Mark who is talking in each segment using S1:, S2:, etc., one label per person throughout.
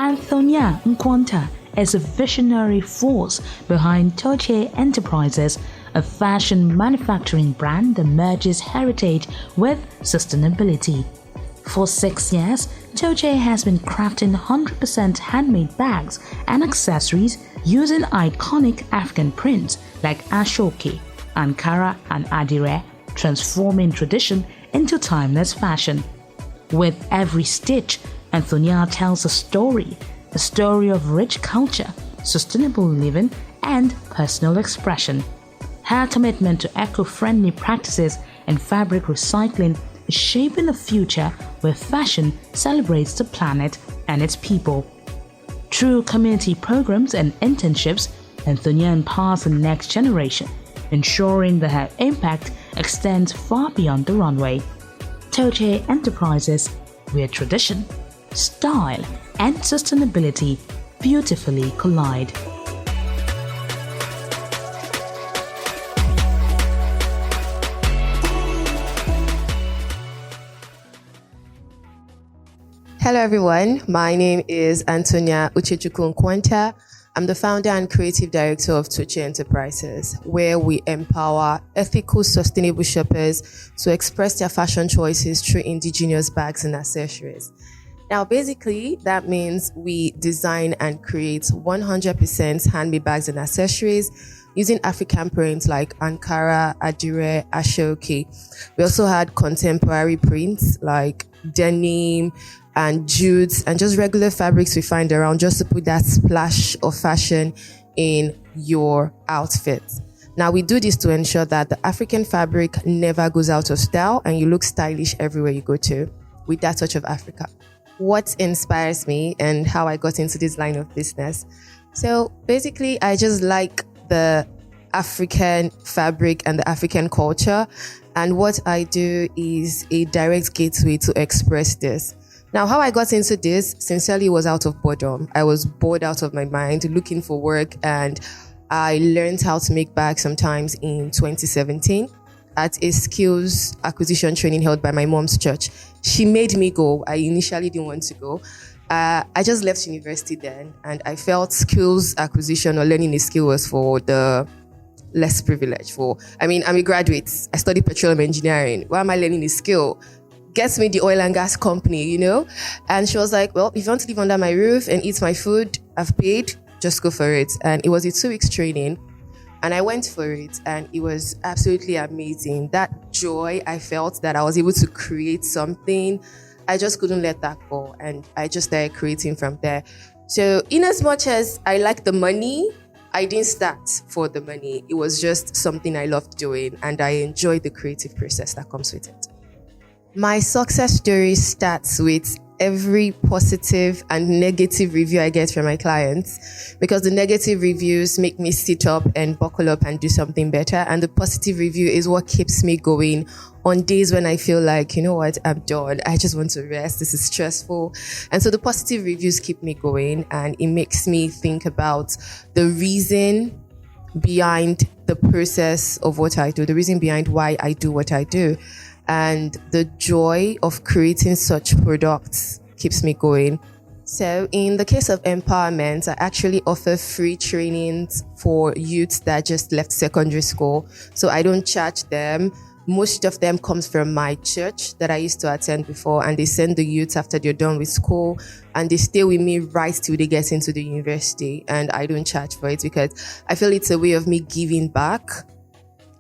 S1: Anthonia Nkwontah is a visionary force behind Thoche Enterprises, a fashion manufacturing brand that merges heritage with sustainability. For 6 years, Thoche has been crafting 100% handmade bags and accessories using iconic African prints like ashoke, Ankara and Adire, transforming tradition into timeless fashion. With every stitch, Anthonia tells a story of rich culture, sustainable living, and personal expression. Her commitment to eco-friendly practices and fabric recycling is shaping a future where fashion celebrates the planet and its people. Through community programs and internships, Anthonia empowers the next generation, ensuring that her impact extends far beyond the runway. Thoche Enterprises, where tradition, style, and sustainability beautifully collide.
S2: Hello everyone, my name is Anthonia Nkwontah. I'm the founder and creative director of Thoche Enterprises, where we empower ethical, sustainable shoppers to express their fashion choices through indigenous bags and accessories. Now, basically, that means we design and create 100% handmade bags and accessories using African prints like Ankara, Adire, Ashoke. We also had contemporary prints like denim and jutes and just regular fabrics we find around, just to put that splash of fashion in your outfit. Now, we do this to ensure that the African fabric never goes out of style and you look stylish everywhere you go to with that touch of Africa. What inspires me and how I got into this line of business? So basically, I just like the African fabric and the African culture. And what I do is a direct gateway to express this. Now, how I got into this, sincerely, was out of boredom. I was bored out of my mind, looking for work, and I learned how to make bags sometimes in 2017 at a skills acquisition training held by my mom's church. She made me go. I initially didn't want to go. I just left university then, and I felt skills acquisition or learning a skill was for the less privileged. I'm a graduate. I studied petroleum engineering. Why am I learning a skill? Gets me the oil and gas company, And she was like, well, if you want to live under my roof and eat my food, I've paid, just go for it. And it was a 2 weeks training. And I went for it, and it was absolutely amazing. That joy I felt that I was able to create something, I just couldn't let that go. And I just started creating from there. So in as much as I like the money, I didn't start for the money. It was just something I loved doing, and I enjoyed the creative process that comes with it. My success story starts with every positive and negative review I get from my clients, because the negative reviews make me sit up and buckle up and do something better. And the positive review is what keeps me going on days when I feel like, you know what, I'm done. I just want to rest. This is stressful. And so the positive reviews keep me going, and it makes me think about the reason behind the process of what I do, the reason behind why I do what I do. And the joy of creating such products keeps me going. So in the case of empowerment, I actually offer free trainings for youths that just left secondary school. So I don't charge them. Most of them comes from my church that I used to attend before, and they send the youths after they're done with school, and they stay with me right till they get into the university. And I don't charge for it because I feel it's a way of me giving back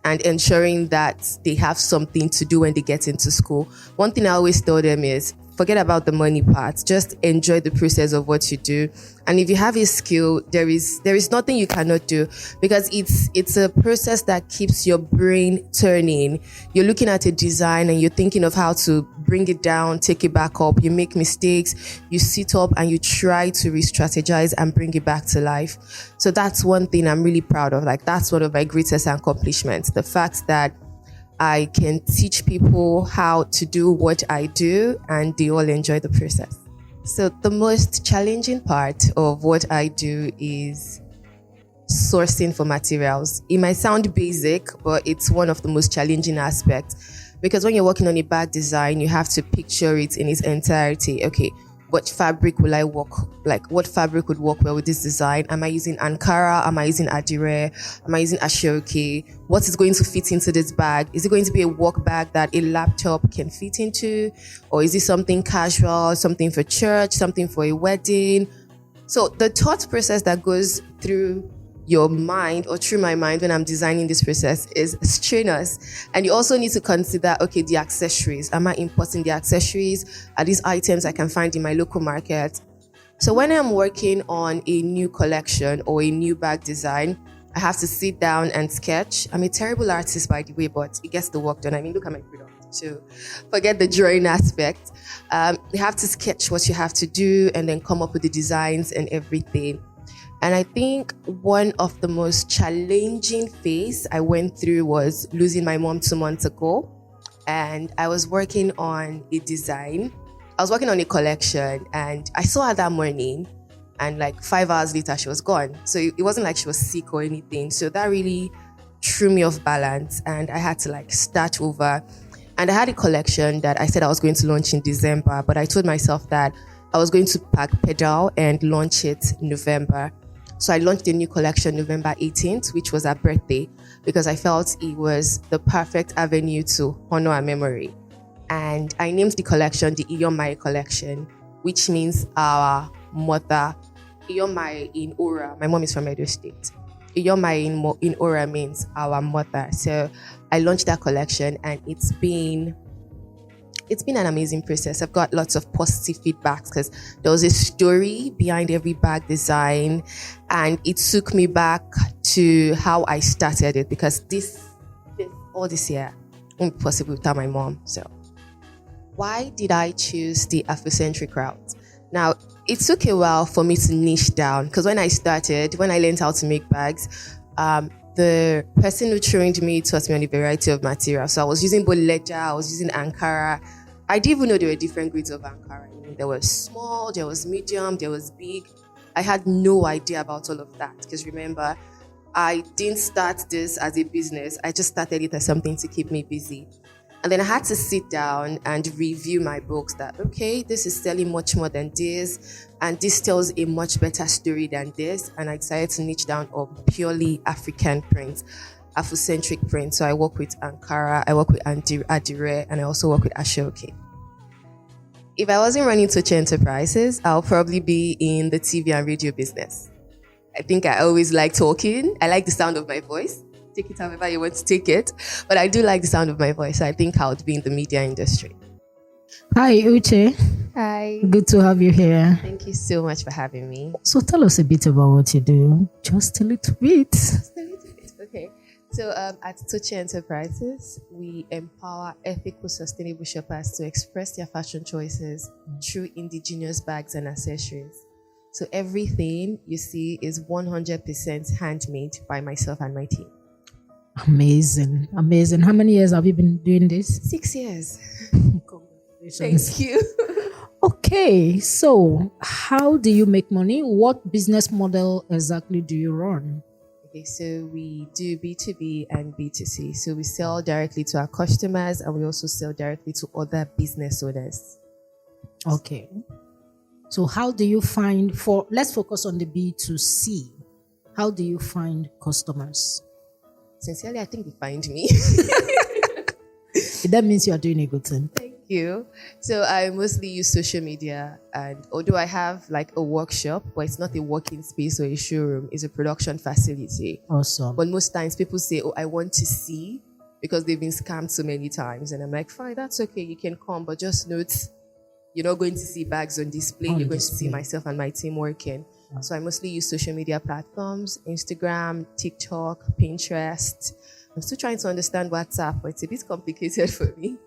S2: and ensuring that they have something to do when they get into school. One thing I always tell them is, forget about the money part. Just enjoy the process of what you do. And if you have a skill, there is nothing you cannot do, because it's a process that keeps your brain turning. You're looking at a design and you're thinking of how to bring it down, take it back up. You make mistakes, you sit up and you try to re-strategize and bring it back to life. So that's one thing I'm really proud of. Like, that's one of my greatest accomplishments. The fact that I can teach people how to do what I do, and they all enjoy the process. So the most challenging part of what I do is sourcing for materials. It might sound basic, but it's one of the most challenging aspects, because when you're working on a bag design, you have to picture it in its entirety. Okay, what fabric will I work, like what fabric would work well with this design? Am I using Ankara? Am I using Adire? Am I using Ashoke? What is going to fit into this bag? Is it going to be a work bag that a laptop can fit into? Or is it something casual, something for church, something for a wedding? So the thought process that goes through your mind or through my mind when I'm designing this process is strenuous. And you also need to consider, okay, the accessories. Am I importing the accessories? Are these items I can find in my local market? So when I'm working on a new collection or a new bag design, I have to sit down and sketch. I'm a terrible artist, by the way, but it gets the work done. I mean, look at my product. So forget the drawing aspect. You have to sketch what you have to do and then come up with the designs and everything. And I think one of the most challenging phase I went through was losing my mom 2 months ago. And I was working on a design. I was working on a collection and I saw her that morning and like 5 hours later she was gone. So it wasn't like she was sick or anything. So that really threw me off balance and I had to like start over. And I had a collection that I said I was going to launch in December, but I told myself that I was going to pedal and launch it in November. So I launched a new collection November 18th, which was her birthday, because I felt it was the perfect avenue to honor her memory. And I named the collection the Iyomai collection, which means our mother. Iyomai in Ora, my mom is from Edo State. Iyomai in Ora means our mother. So I launched that collection and it's been an amazing process. I've got lots of positive feedbacks because there was a story behind every bag design and it took me back to how I started it because all this year won't be possible without my mom. So why did I choose the Afrocentric route? Now, it took a while for me to niche down because when I learned how to make bags, the person who trained me taught me on a variety of materials. So I was using both leather, I was using Ankara. I didn't even know there were different grades of Ankara. I mean, there was small, there was medium, there was big. I had no idea about all of that because remember, I didn't start this as a business. I just started it as something to keep me busy. And then I had to sit down and review my books that, okay, this is selling much more than this, and this tells a much better story than this. And I decided to niche down on purely African prints, Afrocentric prints. So I work with Ankara, I work with Adire, and I also work with Ashoke. If I wasn't running Thoche Enterprises, I'll probably be in the TV and radio business. I think I always like talking. I like the sound of my voice. Take it however you want to take it. But I do like the sound of my voice. So I think I would be in the media industry.
S1: Hi, Uche.
S2: Hi.
S1: Good to have you here.
S2: Thank you so much for having me.
S1: So tell us a bit about what you do. Just a little bit.
S2: Okay. So at Thoche Enterprises, we empower ethical, sustainable shoppers to express their fashion choices through indigenous bags and accessories. So everything you see is 100% handmade by myself and my team.
S1: Amazing. Amazing. How many years have you been doing this?
S2: 6 years.
S1: Congratulations.
S2: Thank you.
S1: Okay, so how do you make money? What business model exactly do you run?
S2: Okay, so we do B2B and B2C. So we sell directly to our customers and we also sell directly to other business owners.
S1: Okay. So how do you find, let's focus on the B2C. How do you find customers?
S2: Sincerely, I think they find me.
S1: That means you are doing a good thing.
S2: Thank you. So I mostly use social media, and although I have like a workshop, but it's not a working space or a showroom, it's a production facility.
S1: Awesome.
S2: But most times people say, oh, I want to see, because they've been scammed so many times. And I'm like, fine, that's okay, you can come, but just note, you're not going to see bags on display. You're going to see myself and my team working. So I mostly use social media platforms, Instagram, TikTok, Pinterest. I'm still trying to understand WhatsApp, but it's a bit complicated for me.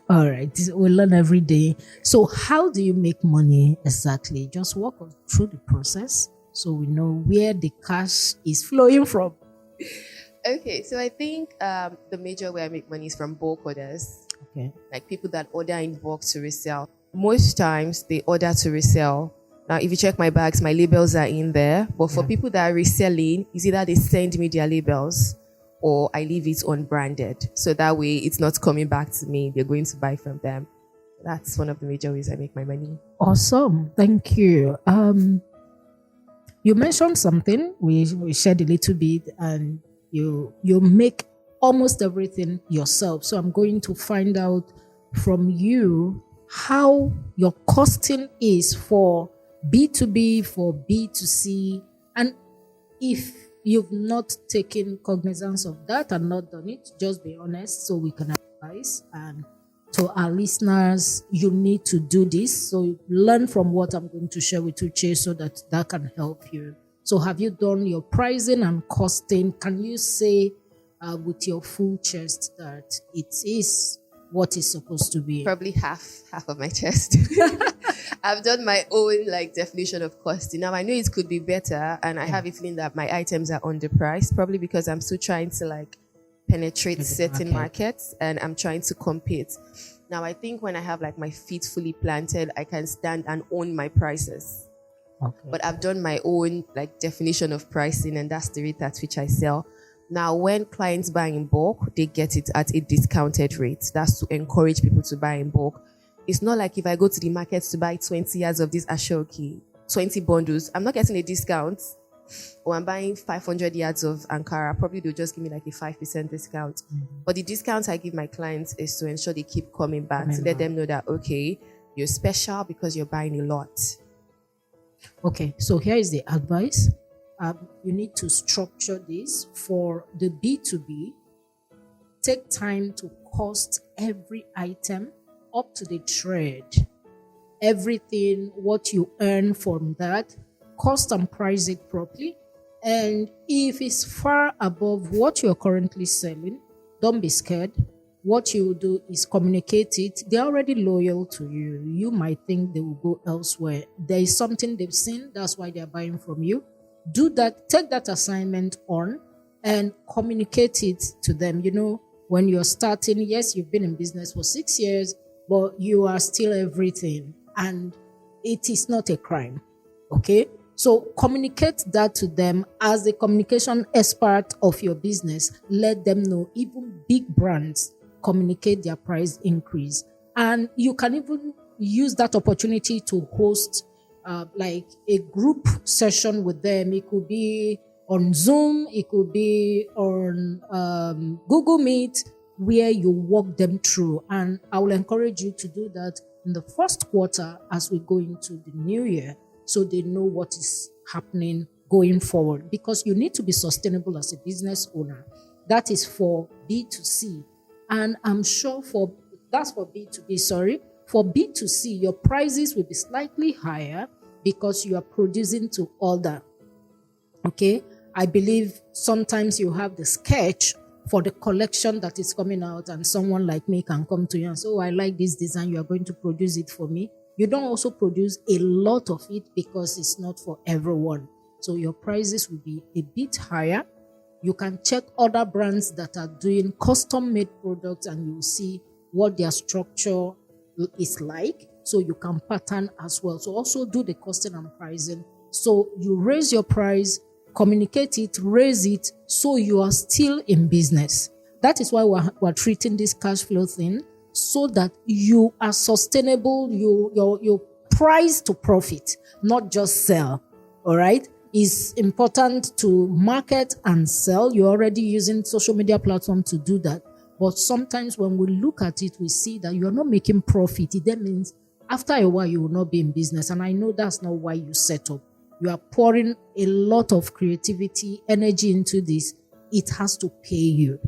S1: All right. We learn every day. So how do you make money exactly? Just walk us through the process so we know where the cash is flowing from.
S2: Okay, so I think the major way I make money is from bulk orders.
S1: Okay.
S2: Like people that order in bulk to resell. Most times they order to resell. Now, if you check my bags, my labels are in there. But for people that are reselling, it's either they send me their labels or I leave it unbranded. So that way it's not coming back to me. They're going to buy from them. That's one of the major ways I make my money.
S3: Awesome. Thank you. You mentioned something. We shared a little bit, and you make almost everything yourself. So I'm going to find out from you how your costing is for B2B, for B2C, and if you've not taken cognizance of that and not done it, just be honest so we can advise. And to our listeners, you need to do this. So learn from what I'm going to share with you, Che, so that can help you. So have you done your pricing and costing? Can you say with your full chest that it is what it's supposed to be?
S2: Probably half of my chest. I've done my own definition of costing. Now I know it could be better, and I have a feeling that my items are underpriced, probably because I'm still trying to penetrate certain markets, and I'm trying to compete. Now I think when I have my feet fully planted, I can stand and own my prices. Okay. But I've done my own definition of pricing, and that's the rate at which I sell. Now, when clients buy in bulk, they get it at a discounted rate. That's to encourage people to buy in bulk. It's not like if I go to the market to buy 20 yards of this Ashoki, 20 bundles, I'm not getting a discount. Or I'm buying 500 yards of Ankara, probably they'll just give me a 5% discount. Mm-hmm. But the discount I give my clients is to ensure they keep coming back, to let them know that, okay, you're special because you're buying a lot.
S3: Okay, so here is the advice. You need to structure this for the B2B. Take time to cost every item up to the thread. Everything, what you earn from that, cost and price it properly. And if it's far above what you're currently selling, don't be scared. What you do is communicate it. They're already loyal to you. You might think they will go elsewhere. There is something they've seen. That's why they're buying from you. Do that. Take that assignment on and communicate it to them. When you're starting, yes, you've been in business for 6 years, but you are still everything. And it is not a crime. Okay? So communicate that to them as the communication expert of your business. Let them know. Even big brands communicate their price increase. And you can even use that opportunity to host a group session with them. It could be on Zoom, it could be on Google Meet, where you walk them through. And I will encourage you to do that in the first quarter as we go into the new year, so they know what is happening going forward. Because you need to be sustainable as a business owner. That is for B2C. And I'm sure that's for B2B, sorry. For B2C, your prices will be slightly higher because you are producing to order. Okay? I believe sometimes you have the sketch for the collection that is coming out, and someone like me can come to you and say, oh, I like this design, you are going to produce it for me. You don't also produce a lot of it because it's not for everyone. So your prices will be a bit higher. You can check other brands that are doing custom-made products, and you will see what their structure is like. So you can pattern as well. So also do the costing and pricing. So you raise your price, communicate it, raise it, so you are still in business. That is why we're treating this cash flow thing, so that you are sustainable, your price to profit, not just sell. All right? It's important to market and sell. You're already using social media platform to do that. But sometimes when we look at it, we see that you're not making profit. It then means after a while, you will not be in business. And I know that's not why you set up. You are pouring a lot of creativity, energy into this. It has to pay you.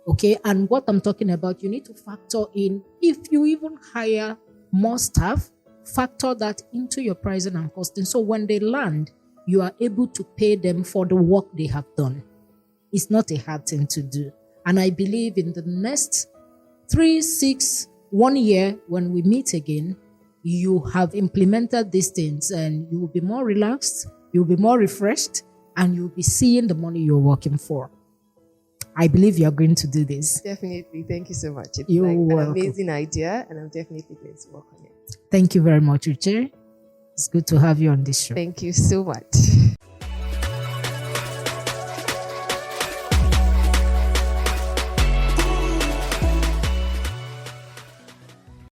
S3: Okay? And what I'm talking about, you need to factor in, if you even hire more staff, factor that into your pricing and costing. So when they land, you are able to pay them for the work they have done. It's not a hard thing to do. And I believe in the next 3, 6, 1 year, when we meet again, you have implemented these things, and you will be more relaxed, you'll be more refreshed, and you'll be seeing the money you're working for. I believe you're going to do this.
S2: Definitely. Thank you so much. It's
S3: You're
S2: an
S3: welcome.
S2: amazing idea, and I'm definitely going to work on it.
S3: Thank you very much, Uche. It's good to have you on this show.
S2: Thank you so much.